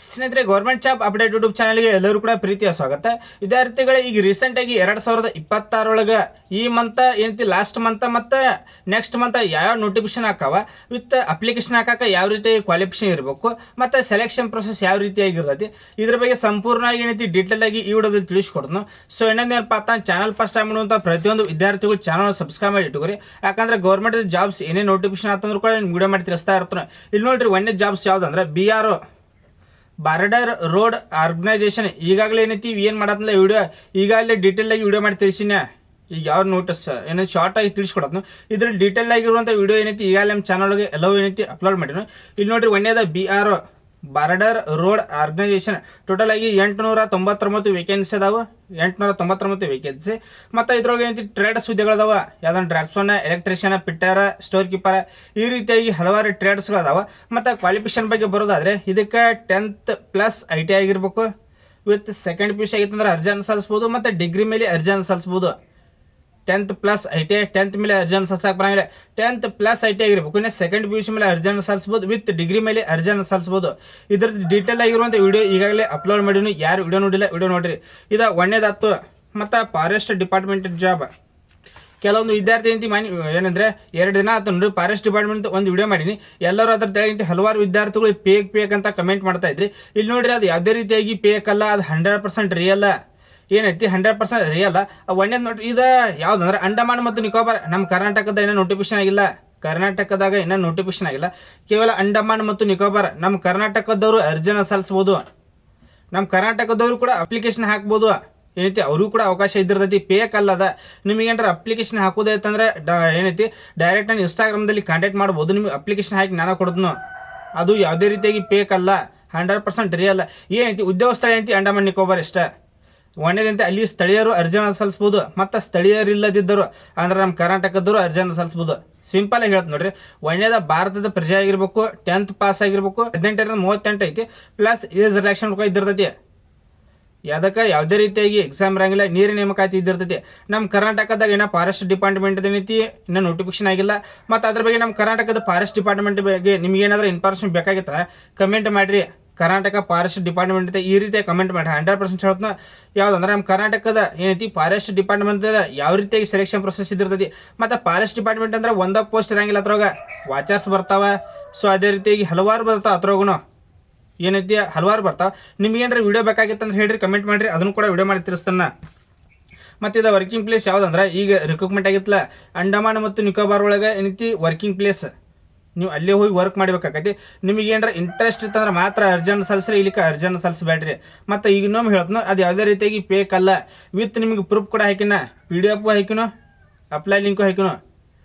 ಸ್ನೇಹಿತರೆ, government job update YouTube ಚಾನಲ್ಗೆ ಎಲ್ಲರೂ ಕೂಡ ಪ್ರೀತಿಯ ಸ್ವಾಗತ. ವಿದ್ಯಾರ್ಥಿಗಳೇ, ಈಗ ರೀಸೆಂಟಾಗಿ 2026 ಈ ಮಂತ್ ಏನೈತಿ ಲಾಸ್ಟ್ ಮಂತ್ ಮತ್ತು ನೆಕ್ಸ್ಟ್ ಮಂತ್ ಯಾವ ನೋಟಿಫಿಕೇಶನ್ ಹಾಕಾವ ವಿತ್ ಅಪ್ಲಿಕೇಶನ್ ಹಾಕಕ್ಕೆ ಯಾವ ರೀತಿ ಕ್ವಾಲಿಫಿಕೇಶನ್ ಇರಬೇಕು ಮತ್ತು ಸೆಲೆಕ್ಷನ್ ಪ್ರೊಸೆಸ್ ಯಾವ ರೀತಿಯಾಗಿರ್ತೈತಿ ಇದ್ರ ಬಗ್ಗೆ ಸಂಪೂರ್ಣವಾಗಿ ಏನೈತಿ ಡೀಟೇಲ್ ಆಗಿ ಈ ವಿಡಿಯೋದಲ್ಲಿ ತಿಳಿಸ್ಕೊಡ್ನು. ಸೊ ಇನ್ನೊಂದೇನಪ್ಪ ಅಂತ ಚಾನಲ್ ಫಸ್ಟ್ ಟೈಮ್ ಮಾಡುವಂಥ ಪ್ರತಿಯೊಂದು ವಿದ್ಯಾರ್ಥಿಗಳು ಚಾನಲ್ ಸಬ್ಸ್ಕ್ರೈಬ್ ಮಾಡಿ ಇಟ್ಕೋರಿ. ಯಾಕಂದ್ರೆ ಗೌರ್ಮೆಂಟ್ ಜಾಬ್ಸ್ ಏನೇ ನೋಟಿಫಿಕೇಶನ್ ಆತಂದ್ರೂ ಕೂಡ ವಿಡಿಯೋ ಮಾಡಿ ತಿಳಿಸ್ತಾ ಇರ್ತಾನೆ. ಇಲ್ಲಿ ನೋಡ್ರಿ, ಒಂದೇ ಜಾಬ್ಸ್ ಯಾವ್ದಂದ್ರೆ BRO ಬಾರ್ಡರ್ ರೋಡ್ ಆರ್ಗನೈಸೇಷನ್. ಈಗಾಗಲೇ ಏನೈತಿ ಏನು ಮಾಡತ್ತಲ್ಲ ವಿಡಿಯೋ ಈಗಾಗಲೇ ಡೀಟೇಲ್ ಆಗಿ ವಿಡಿಯೋ ಮಾಡಿ ತಿಳಿಸಿನ. ಈಗ ಯಾವ ನೋಟಿಸ್ ಏನೈತಿ ಶಾರ್ಟ್ ಆಗಿ ತಿಳಿಸ್ಕೊಡತ್ನು. ಇದ್ರಲ್ಲಿ ಡೀಟೇಲ್ ಆಗಿರುವಂಥ ವಿಡಿಯೋ ಏನೈತಿ ಈಗಾಗಲೇ ನಮ್ಮ ಚಾನಲ್ಗೆ ಎಲ್ಲವೂ ಏನೈತಿ ಅಪ್ಲೋಡ್ ಮಾಡಿದ್ರು. ಇಲ್ಲಿ ನೋಡ್ರಿ, ಒಂದೇದ BRO Border Road Organisation. Total ಆಗಿ 899 ವೇಕೆನ್ಸಿ ಅದಾವೆ. 899 ವೇಕೆನ್ಸಿ. ಮತ್ತು ಇದ್ರೊಳಗೆ ಏನೈತಿ ಟ್ರೇಡ್ಸ್ ಹುದ್ದೆಗಳದಾವ. ಯಾವ್ದೊಂದು draftsman, electrician, fitter, store keeper, ಈ ರೀತಿಯಾಗಿ ಹಲವಾರು ಟ್ರೇಡ್ಸ್ಗಳದಾವ. ಮತ್ತು ಕ್ವಾಲಿಫಿಕೇಶನ್ ಬಗ್ಗೆ ಬರೋದಾದ್ರೆ ಇದಕ್ಕೆ 10th+ ITI ಆಗಿರ್ಬೇಕು. ವಿತ್ ಸೆಕೆಂಡ್ PUC ಆಗಿತ್ತಂದ್ರೆ ಅರ್ಜಿಯನ್ನು ಸಲ್ಲಿಸ್ಬೋದು. ಮತ್ತು ಡಿಗ್ರಿ ಮೇಲೆ ಅರ್ಜಿಯನ್ನು ಸಲ್ಲಿಸ್ಬೋದು. 10th+ ITI, 10th ಮೇಲೆ ಅರ್ಜಿಯನ್ನು ಸಲ್ಸಕ್ಕೆ ಬರಂಗಿಲ್ಲ. 10th+ ITI ಆಗಿರ್ಬೇಕು. ಇನ್ನು ಸೆಕೆಂಡ್ PUC ಮೇಲೆ ಅರ್ಜಿಯನ್ನು ಸಲ್ಲಿಸ್ಬೋದು. ವಿತ್ ಡಿಗ್ರಿ ಮೇಲೆ ಅರ್ಜಿಯನ್ನು ಸಲ್ಲಿಸ್ಬೋದು. ಇದ್ರದ್ದು ಡೀಟೇಲ್ ಆಗಿರುವಂಥ ವಿಡಿಯೋ ಈಗಾಗಲೇ ಅಪ್ಲೋಡ್ ಮಾಡಿದ್ನು. ಯಾರು ವಿಡಿಯೋ ನೋಡಿಲ್ಲ ವಿಡಿಯೋ ನೋಡ್ರಿ. ಇದು ಒಂದೇದಾಯ್ತು. ಮತ್ತು ಫಾರೆಸ್ಟ್ ಡಿಪಾರ್ಟ್ಮೆಂಟ್ ಜಾಬ್ ಕೆಲವೊಂದು ವಿದ್ಯಾರ್ಥಿ ಅಂತ ಏನಂದ್ರೆ 2 ದಿನ ಆಯ್ತು ನೋಡಿ, ಫಾರೆಸ್ಟ್ ಡಿಪಾರ್ಟ್ಮೆಂಟ್ ಒಂದು ವಿಡಿಯೋ ಮಾಡೀನಿ. ಎಲ್ಲರೂ ಅದ್ರ ತೆಳಗಿಂತ ಹಲವಾರು ವಿದ್ಯಾರ್ಥಿಗಳು ಪೇಕ್ ಅಂತ ಕಮೆಂಟ್ ಮಾಡ್ತಾ ಇದ್ರಿ. ಇಲ್ಲಿ ನೋಡ್ರಿ, ಅದು ಯಾವುದೇ ರೀತಿಯಾಗಿ ಪೇಕ್ ಅಲ್ಲ, ಅದು 100% ರಿಯಲ್ ಏನೈತಿ. 100% ರಿಯಲ್. ಒಂದೇದು ನೋಡ್ರಿ, ಇದು ಯಾವ್ದಂದ್ರೆ ಅಂಡಮಾನ್ ಮತ್ತು ನಿಕೋಬಾರ್. ನಮ್ಮ ಕರ್ನಾಟಕದ ಇನ್ನೂ ನೋಟಿಫಿಕೇಶನ್ ಆಗಿಲ್ಲ. ಕರ್ನಾಟಕದಾಗ ಇನ್ನೂ ನೋಟಿಫಿಕೇಶನ್ ಆಗಿಲ್ಲ. ಕೇವಲ ಅಂಡಮಾನ್ ಮತ್ತು ನಿಕೋಬಾರ್. ನಮ್ಮ ಕರ್ನಾಟಕದವರು ಅರ್ಜಿನ ಸಲ್ಲಿಸ್ಬೋದು. ನಮ್ಮ ಕರ್ನಾಟಕದವರು ಕೂಡ ಅಪ್ಲಿಕೇಶನ್ ಹಾಕ್ಬೋದು. ಏನೈತಿ ಅವ್ರಿಗೂ ಕೂಡ ಅವಕಾಶ ಇದ್ದಿರ್ತೈತಿ. ಪೇಕ್ ಅಲ್ಲದ. ನಿಮಗೇನಾರ ಅಪ್ಲಿಕೇಶನ್ ಹಾಕೋದೈತಂದ್ರೆ ಏನೈತಿ ಡೈರೆಕ್ಟ್ ನಾನು ಇನ್ಸ್ಟಾಗ್ರಾಮ್ದಲ್ಲಿ ಕಾಂಟ್ಯಾಕ್ಟ್ ಮಾಡ್ಬೋದು. ನಿಮ್ಗೆ ಅಪ್ಲಿಕೇಶನ್ ಹಾಕಿ ನಾನು ಕೊಡೋದ್ನು. ಅದು ಯಾವುದೇ ರೀತಿಯಾಗಿ ಪೇಕ್ ಅಲ್ಲ, 100% ರಿಯಲ್. ಏನೈತಿ ಉದ್ಯೋಗ ಸ್ಥಳ ಏನೈತಿ ಅಂಡಮಾನ್ ನಿಕೋಬಾರ್ ಇಷ್ಟ. ಒಂದೇದಂತೆ ಅಲ್ಲಿ ಸ್ಥಳೀಯರು ಅರ್ಜಿಯನ್ನು ಸಲ್ಲಿಸ್ಬೋದು. ಮತ್ತು ಸ್ಥಳೀಯರಿಲ್ಲದಿದ್ದರು ಅಂದ್ರೆ ನಮ್ಮ ಕರ್ನಾಟಕದವರು ಅರ್ಜಿಯನ್ನು ಸಲ್ಲಿಸ್ಬೋದು. ಸಿಂಪಲ್ ಆಗಿ ಹೇಳ್ತು ನೋಡ್ರಿ, ಒಂದೇದ ಭಾರತದ ಪ್ರಜೆ ಆಗಿರ್ಬೇಕು, 10th ಪಾಸ್ ಆಗಿರ್ಬೇಕು, 18 ಐತಿ, ಪ್ಲಸ್ ಏಜ್ ರಿಲ್ಯಾಕ್ಷನ್ ಕೂಡ ಇದ್ದಿರ್ತೈತಿ. ಯಾವುದಕ್ಕೆ ಯಾವುದೇ ರೀತಿಯಾಗಿ ಎಕ್ಸಾಮ್ ಇರಂಗಿಲ್ಲ. ನೀರಿನ ನೇಮಕಾತಿ ಇದ್ದಿರ್ತೈತಿ. ನಮ್ಮ ಕರ್ನಾಟಕದಾಗ ಏನೋ ಫಾರೆಸ್ಟ್ ಡಿಪಾರ್ಟ್ಮೆಂಟ್ ಏನೈತಿ ಇನ್ನೂ ನೋಟಿಫಿಕೇಶನ್ ಆಗಿಲ್ಲ. ಮತ್ತು ಅದ್ರ ಬಗ್ಗೆ ನಮ್ಮ ಕರ್ನಾಟಕದ ಫಾರೆಸ್ಟ್ ಡಿಪಾರ್ಟ್ಮೆಂಟ್ ಬಗ್ಗೆ ನಿಮ್ಗೆ ಏನಾದರೂ ಇನ್ಫಾರ್ಮೇಷನ್ ಬೇಕಾಗಿತ್ತಂದ್ರೆ ಕಮೆಂಟ್ ಮಾಡಿರಿ. ಕರ್ನಾಟಕ ಫಾರೆಸ್ಟ್ ಡಿಪಾರ್ಟ್ಮೆಂಟ್ ಈ ರೀತಿ ಕಮೆಂಟ್ ಮಾಡಿ. 100% ಹೇಳ್ತನ. ಯಾವುದಂದ್ರೆ ನಮ್ಮ ಕರ್ನಾಟಕದ ಏನೈತಿ ಫಾರೆಸ್ಟ್ ಡಿಪಾರ್ಟ್ಮೆಂಟ್ ಯಾವ ರೀತಿಯಾಗಿ ಸೆಲೆಕ್ಷನ್ ಪ್ರೊಸೆಸ್ ಇದ್ದಿರ್ತೈತಿ. ಮತ್ತು ಫಾರೆಸ್ಟ್ ಡಿಪಾರ್ಟ್ಮೆಂಟ್ ಅಂದ್ರೆ ಒಂದ ಪೋಸ್ಟ್ ಇರಂಗಿಲ್ಲ. ಅದ್ರೊಳಗ ವಾಚರ್ಸ್ ಬರ್ತಾವ. ಸೊ ಅದೇ ರೀತಿಯಾಗಿ ಹಲವಾರು ಬರ್ತಾವ. ಅದ್ರೊಳಗೂ ಏನೈತಿ ಹಲವಾರು ಬರ್ತಾವ. ನಿಮ್ಗೆ ಏನಾರ ವಿಡಿಯೋ ಬೇಕಾಗಿತ್ತಂದ್ರೆ ಹೇಳ್ರಿ, ಕಮೆಂಟ್ ಮಾಡಿರಿ. ಅದನ್ನು ಕೂಡ ವಿಡಿಯೋ ಮಾಡಿ ತಿಳಿಸ್ತಾನ. ಮತ್ತು ಇದು ವರ್ಕಿಂಗ್ ಪ್ಲೇಸ್ ಯಾವುದಂದ್ರೆ ಈಗ ರಿಕ್ರೂಟ್ಮೆಂಟ್ ಆಗಿತ್ತಲ್ಲ ಅಂಡಮಾನ್ ಮತ್ತು ನಿಕೋಬಾರ್ ಒಳಗೆ ಏನೈತಿ ವರ್ಕಿಂಗ್ ಪ್ಲೇಸ್. ನೀವು ಅಲ್ಲೇ ಹೋಗಿ ವರ್ಕ್ ಮಾಡಬೇಕಾಗೈತಿ. ನಿಮಗೆ ಏನಾರ ಇಂಟ್ರೆಸ್ಟ್ ಇತ್ತಂದ್ರೆ ಮಾತ್ರ ಅರ್ಜಿಯನ್ನು ಸಲ್ಲಿಸ್ರಿ. ಇಲ್ಲಿಕ್ಕೆ ಅರ್ಜಿಯನ್ನು ಸಲ್ಲಿಸಬೇಡ್ರಿ. ಮತ್ತು ಈಗ ಇನ್ನೊಮ್ಮೆ ಹೇಳ್ತನೋ, ಅದು ಯಾವುದೇ ರೀತಿಯಾಗಿ ಪೇಕ್ ಅಲ್ಲ. ವಿತ್ ನಿಮಗೆ ಪ್ರೂಫ್ ಕೂಡ ಹಾಕಿನ, PDF ಹಾಕಿನೋ, ಅಪ್ಲೈ ಲಿಂಕು ಹಾಕಿನೋ,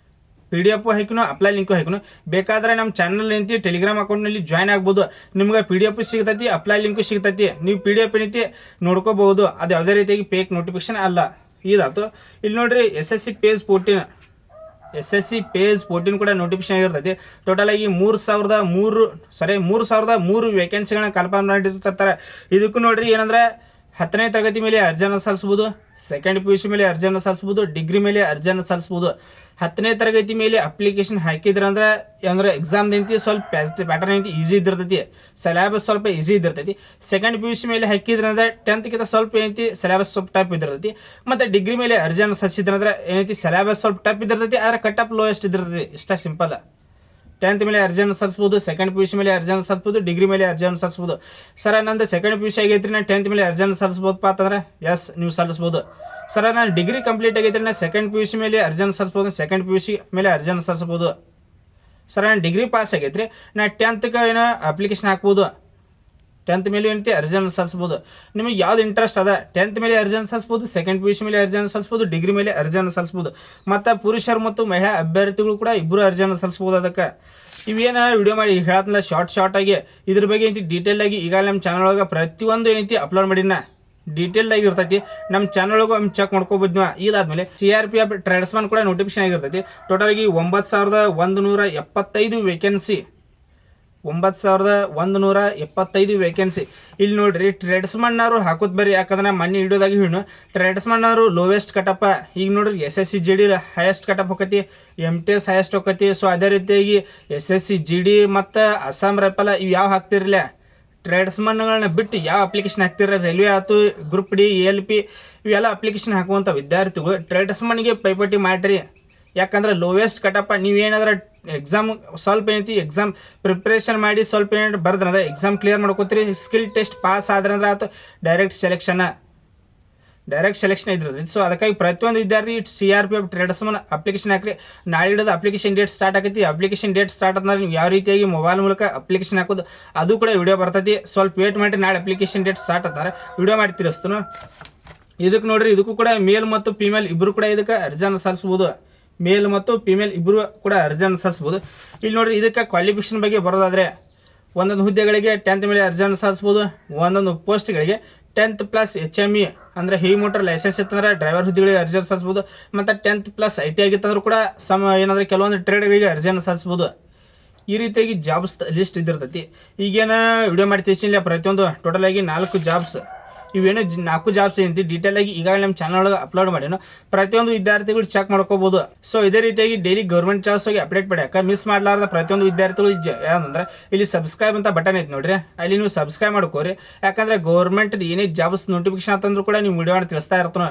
PDF ಹಾಕಿನೋ, ಅಪ್ಲೈ ಲಿಂಕು ಹಾಕಿನೋ. ಬೇಕಾದ್ರೆ ನಮ್ಮ ಚಾನಲ್ ಏನೈತಿ ಟೆಲಿಗ್ರಾಮ್ ಅಕೌಂಟ್ನಲ್ಲಿ ಜಾಯ್ನ್ ಆಗ್ಬೋದು. ನಿಮ್ಗೆ PDF ಸಿಗ್ತೈತಿ, ಅಪ್ಲೈ ಲಿಂಕು ಸಿಗ್ತೈತಿ. ನೀವು PDF ಏನೈತಿ ನೋಡ್ಕೋಬಹುದು. ಅದು ಯಾವುದೇ ರೀತಿಯಾಗಿ ಪೇಕ್ ನೋಟಿಫಿಕೇಶನ್ ಅಲ್ಲ. ಇದಾಯ್ತು. ಇಲ್ಲಿ ನೋಡ್ರಿ, SSC ಪೇಜ್ 14 ಕೂಡ ನೋಟಿಫಿಕೇಶನ್ ಆಗಿರ್ತೈತಿ. ಟೋಟಲ್ ಆಗಿ 3,003 ವೇಕೆನ್ಸಿಗಳನ್ನ ಕನ್ಫರ್ಮ್ ಮಾಡಿರ್ತಾರೆ. ಇದಕ್ಕೂ ನೋಡ್ರಿ ಏನಂದ್ರೆ 10ನೇ ತರಗತಿ ಮೇಲೆ ಅರ್ಜಿಯನ್ನು ಸಲ್ಲಿಸ್ಬೋದು. ಸೆಕೆಂಡ್ PUC ಮೇಲೆ ಅರ್ಜಿಯನ್ನು ಸಲ್ಲಿಸ್ಬೋದು. ಡಿಗ್ರಿ ಮೇಲೆ ಅರ್ಜಿಯನ್ನು ಸಲ್ಲಿಸ್ಬೋದು. 10ನೇ ತರಗತಿ ಮೇಲೆ ಅಪ್ಲಿಕೇಶನ್ ಹಾಕಿದ್ರಂದ್ರೆ ಅಂದ್ರೆ ಎಕ್ಸಾಮ್ ಏನೈತಿ ಸ್ವಲ್ಪ ಪ್ಯಾಟರ್ನ್ ಏನೈತಿ ಈಸಿ ಇದ್ದಿರ್ತೈತಿ. ಸಿಲೆಬಸ್ ಸ್ವಲ್ಪ ಈಸಿ ಇದ್ದಿರ್ತೈತಿ. ಸೆಕೆಂಡ್ PUC ಮೇಲೆ ಹಾಕಿದ್ರಂದ್ರೆ 10th ಸ್ವಲ್ಪ ಏನೈತಿ ಸಿಲೆಬಸ್ ಸ್ವಲ್ಪ ಟಫ್ ಇದ್ದಿರ್ತೈತಿ. ಮತ್ತು ಡಿಗ್ರಿ ಮೇಲೆ ಅರ್ಜಿಯನ್ನು ಸಲ್ಲಿಸಿದ್ರಂದ್ರೆ ಏನೈತಿ ಸಿಲೆಬಸ್ ಸ್ವಲ್ಪ ಟಫ್ ಇದ್ದಿರ್ತೈತಿ. ಆದರೆ ಕಟ್ ಆಫ್ ಲೋಯೆಸ್ಟ್ ಇದ್ದಿರ್ತೈತಿ. ಇಷ್ಟ ಸಿಂಪಲ್. 10th ಮೇಲೆ ಅರ್ಜಿಯನ್ನು ಸಲ್ಲಿಸ್ಬೋದು. ಸೆಕೆಂಡ್ PUC ಮೇಲೆ ಅರ್ಜಿಯನ್ನು ಸಲ್ಲಿಸ್ಬೋದು. ಡಿಗ್ರಿ ಮೇಲೆ ಅರ್ಜಿಯನ್ನು ಸಲ್ಲಿಸ್ಬೋದು. ಸರ್ ನಂದು ಸೆಕೆಂಡ್ PUC ಆಗೈತ್ರಿ, ನಾನು 10th ಮೇಲೆ ಅರ್ಜಿಯನ್ನು ಸಲ್ಲಿಸ್ಬೋದಪ್ಪ ಅಂತಂದ್ರೆ ಎಸ್ ನೀವು ಸಲ್ಲಿಸ್ಬೋದು. ಸರ್ ನಾನು ಡಿಗ್ರಿ ಕಂಪ್ಲೀಟ್ ಆಗೈತ್ರಿ, ನಾನು ಸೆಕೆಂಡ್ PUC ಮೇಲೆ ಅರ್ಜಿಯನ್ನು ಸಲ್ಲಿಸ್ಬೋದು. ಸೆಕೆಂಡ್ PUC ಮೇಲೆ ಅರ್ಜಿಯನ್ನು ಸಲ್ಲಿಸ್ಬೋದು. ಸರ್ ನಾನು ಡಿಗ್ರಿ ಪಾಸ್ ಆಗೈತ್ರಿ, ನಾನು 10th ಏನೋ ಅಪ್ಲಿಕೇಶನ್ ಹಾಕ್ಬೋದು. 10th ಮೇಲೆ ಏನೈತಿ ಅರ್ಜಿಯನ್ನು ಸಲ್ಲಿಸ್ಬೋದು. ನಿಮಗೆ ಯಾವ್ದು ಇಂಟ್ರೆಸ್ಟ್ ಅದ 10th ಮೇಲೆ ಅರ್ಜಿಯನ್ನು ಸಲ್ಲಿಸ್ಬೋದು. ಸೆಕೆಂಡ್ PUC ಮೇಲೆ ಅರ್ಜಿಯನ್ನು ಸಲ್ಲಿಸ್ಬೋದು. ಡಿಗ್ರಿ ಮೇಲೆ ಅರ್ಜಿಯನ್ನು ಸಲ್ಲಿಸ್ಬೋದು. ಮತ್ತು ಪುರುಷರು ಮತ್ತು ಮಹಿಳಾ ಅಭ್ಯರ್ಥಿಗಳು ಕೂಡ ಇಬ್ಬರು ಅರ್ಜಿಯನ್ನು ಸಲ್ಲಿಸ್ಬೋದು. ಅದಕ್ಕೆ ಇವೇನ ವಿಡಿಯೋ ಮಾಡಿ ಹೇಳತ್ತಲ್ಲ ಶಾರ್ಟ್ ಆಗಿ ಇದ್ರ ಬಗ್ಗೆ ಏನೈತಿ ಡೀಟೇಲ್ ಆಗಿ ಈಗಾಗಲೇ ನಮ್ಮ ಚಾನಲ್ ಒಳಗೆ ಪ್ರತಿಯೊಂದು ಏನೈತಿ ಅಪ್ಲೋಡ್ ಮಾಡಿನ. ಡೀಟೇಲ್ ಆಗಿ ಇರ್ತೈತಿ. ನಮ್ಮ ಚಾನಲ್ ಒಳಗೆ ಚೆಕ್ ಮಾಡ್ಕೋಬೋದು. ಇದಾದ್ಮೇಲೆ CRPF ಟ್ರೇಡ್ಸ್ಮನ್ ಕೂಡ ನೋಟಿಫಿಕೇಶನ್ ಆಗಿರ್ತೈತಿ. ಟೋಟಲ್ ಆಗಿ 9,175 ವೇಕೆನ್ಸಿ. 9,175 ವೇಕೆನ್ಸಿ. ಇಲ್ಲಿ ನೋಡ್ರಿ, ಟ್ರೇಡ್ಸ್ಮನ್ನವರು ಹಾಕೋದ್ ಬರ್ರಿ. ಯಾಕಂದ್ರೆ ಮೊನ್ನೆ ಹಿಡಿಯೋದಾಗಿ ಹೇಳು ಟ್ರೇಡ್ಸ್ಮನ್ನವರು ಲೋವೆಸ್ಟ್ ಕಟಪ್ಪ. ಈಗ ನೋಡ್ರಿ SSC GD ಹೈಯೆಸ್ಟ್ ಕಟಪ್ ಹೋಗತಿ, MTS ಹೈಯೆಸ್ಟ್ ಹೋಗತಿ. ಸೊ ಅದೇ ರೀತಿಯಾಗಿ SSC GD ಮತ್ತು ಅಸ್ಸಾಂ ರೈಫಲ್ ಇವು ಯಾವ ಹಾಕ್ತಿರ್ಲಿಲ್ಲ ಟ್ರೇಡ್ಸ್ಮನ್ಗಳನ್ನ ಬಿಟ್ಟು ಯಾವ ಅಪ್ಲಿಕೇಶನ್ ಹಾಕ್ತಿರ, ರೈಲ್ವೆ ಆಯ್ತು, ಗ್ರೂಪ್ ಡಿ, ALP ಇವೆಲ್ಲ ಅಪ್ಲಿಕೇಶನ್ ಹಾಕುವಂಥ ವಿದ್ಯಾರ್ಥಿಗಳು ಟ್ರೇಡ್ಸ್ಮನ್ಗೆ ಪೈಪೋಟಿ ಮಾಡಿರಿ. ಯಾಕಂದ್ರೆ ಲೋವೆಸ್ಟ್ ಕಟಪ್ಪ ನೀವೇನಾದ್ರೆ ಎಕ್ಸಾಮ್ ಸ್ವಲ್ಪ ಏನೈತಿ ಎಕ್ಸಾಮ್ ಪ್ರಿಪ್ರೇಷನ್ ಮಾಡಿ ಸ್ವಲ್ಪ ಏನಾದ್ರು ಬರ್ದ್ರೆ ಎಕ್ಸಾಮ್ ಕ್ಲಿಯರ್ ಮಾಡ್ಕೋತೀರಿ, ಸ್ಕಿಲ್ ಟೆಸ್ಟ್ ಪಾಸ್ ಆದ್ರೆ ಅಂದ್ರೆ ಆಯ್ತು ಡೈರೆಕ್ಟ್ ಸೆಲೆಕ್ಷನ್ ಇದ್ರದ್ದು. ಸೊ ಅದಕ್ಕಾಗಿ ಪ್ರತಿಯೊಂದು ವಿದ್ಯಾರ್ಥಿ CRPF ಟ್ರೇಡ್ಸ್ಮನ್ ಅಪ್ಲಿಕೇಶನ್ ಹಾಕ್ರಿ. ನಾಳೆ ಹಿಡಿದು ಅಪ್ಲಿಕೇಶನ್ ಡೇಟ್ ಸ್ಟಾರ್ಟ್ ಆಗೈತಿ. ಅಪ್ಲಿಕೇಶನ್ ಡೇಟ್ ಸ್ಟಾರ್ಟ್ ಅಂದ್ರೆ ನೀವು ಯಾವ ರೀತಿಯಾಗಿ ಮೊಬೈಲ್ ಮೂಲಕ ಅಪ್ಲಿಕೇಶನ್ ಹಾಕೋದು ಅದು ಕೂಡ ವಿಡಿಯೋ ಬರ್ತೈತಿ. ಸ್ವಲ್ಪ ವೇಟ್ ಮಾಡಿ, ನಾಳೆ ಅಪ್ಲಿಕೇಶನ್ ಡೇಟ್ ಸ್ಟಾರ್ಟ್ ಆಗ್ತಾರೆ, ವಿಡಿಯೋ ಮಾಡಿ ತಿಳಿಸ್ತಾನು. ಇದಕ್ಕೆ ನೋಡ್ರಿ, ಇದಕ್ಕೂ ಕೂಡ ಮೇಲ್ ಮತ್ತು ಫಿಮೇಲ್ ಇಬ್ಬರು ಕೂಡ ಇದಕ್ಕೆ ಅರ್ಜಿಯನ್ನು ಸಲ್ಲಿಸ್ಬೋದು. ಮೇಲ್ ಮತ್ತು ಫಿಮೇಲ್ ಇಬ್ಬರು ಕೂಡ ಅರ್ಜಿಯನ್ನು ಸಲ್ಲಿಸ್ಬೋದು. ಇಲ್ಲಿ ನೋಡ್ರಿ, ಇದಕ್ಕೆ ಕ್ವಾಲಿಫಿಕೇಶನ್ ಬಗ್ಗೆ ಬರೋದಾದ್ರೆ ಒಂದೊಂದು ಹುದ್ದೆಗಳಿಗೆ 10th ಮೇಲೆ ಅರ್ಜಿಯನ್ನು ಸಲ್ಲಿಸ್ಬೋದು. ಒಂದೊಂದು ಪೋಸ್ಟ್ಗಳಿಗೆ 10th+ HME ಅಂದರೆ ಹೆವಿ ಮೋಟರ್ ಲೈಸೆನ್ಸ್ ಇತ್ತಂದ್ರೆ ಡ್ರೈವರ್ ಹುದ್ದೆಗಳಿಗೆ ಅರ್ಜಿಯನ್ನು ಸಲ್ಲಿಸ್ಬೋದು. ಮತ್ತು 10th+ IT ಆಗಿತ್ತಂದ್ರೂ ಕೂಡ ಏನಾದರೂ ಕೆಲವೊಂದು ಟ್ರೇಡ್ಗಳಿಗೆ ಅರ್ಜಿಯನ್ನು ಸಲ್ಲಿಸ್ಬೋದು. ಈ ರೀತಿಯಾಗಿ ಜಾಬ್ಸ್ ಲಿಸ್ಟ್ ಇದ್ದಿರ್ತೈತಿ. ಈಗೇನು ವಿಡಿಯೋ ಮಾಡಿ ತಿಳಿಸಿಲ್ಲ, ಪ್ರತಿಯೊಂದು ಟೋಟಲ್ ಆಗಿ 4 ಜಾಬ್ಸ್ ಇವೇನು 4 ಜಾಬ್ಸ್ ಏನಂತ ಡೀಟೇಲ್ ಆಗಿ ಈಗಾಗಲೇ ನಮ್ಮ ಚಾನಲ್ ಒಳಗೆ ಅಪ್ಲೋಡ್ ಮಾಡೀನು. ಪ್ರತಿಯೊಂದು ವಿದ್ಯಾರ್ಥಿಗಳು ಚೆಕ್ ಮಾಡ್ಕೋಬಹುದು. ಸೊ ಇದೇ ರೀತಿಯಾಗಿ ಡೈಲಿ ಗೌರ್ಮೆಂಟ್ ಜಾಬ್ಸ್ ಹೋಗಿ ಅಪ್ಡೇಟ್ ಪಡ್ಯಾಕ ಮಿಸ್ ಮಾಡಲಾರ್ದ ಪ್ರತಿಯೊಂದು ವಿದ್ಯಾರ್ಥಿಗಳು ಏನಂದ್ರೆ ಇಲ್ಲಿ ಸಬ್ಸ್ಕ್ರೈಬ್ ಅಂತ ಬಟನ್ ಐತೆ ನೋಡ್ರಿ, ಅಲ್ಲಿ ನೀವು ಸಬ್ಸ್ಕ್ರೈಬ್ ಮಾಡ್ಕೋರಿ. ಯಾಕಂದ್ರೆ ಗೌರ್ಮೆಂಟ್ ಏನೇ ಜಾಬ್ಸ್ ನೋಟಿಫಿಕೇಶನ್ ಅಂತಂದ್ರೂ ಕೂಡ ನೀವು ವಿಡಿಯೋ ಮಾಡಿ ತಿಳಿಸ್ತಾ ಇರ್ತಾನೆ.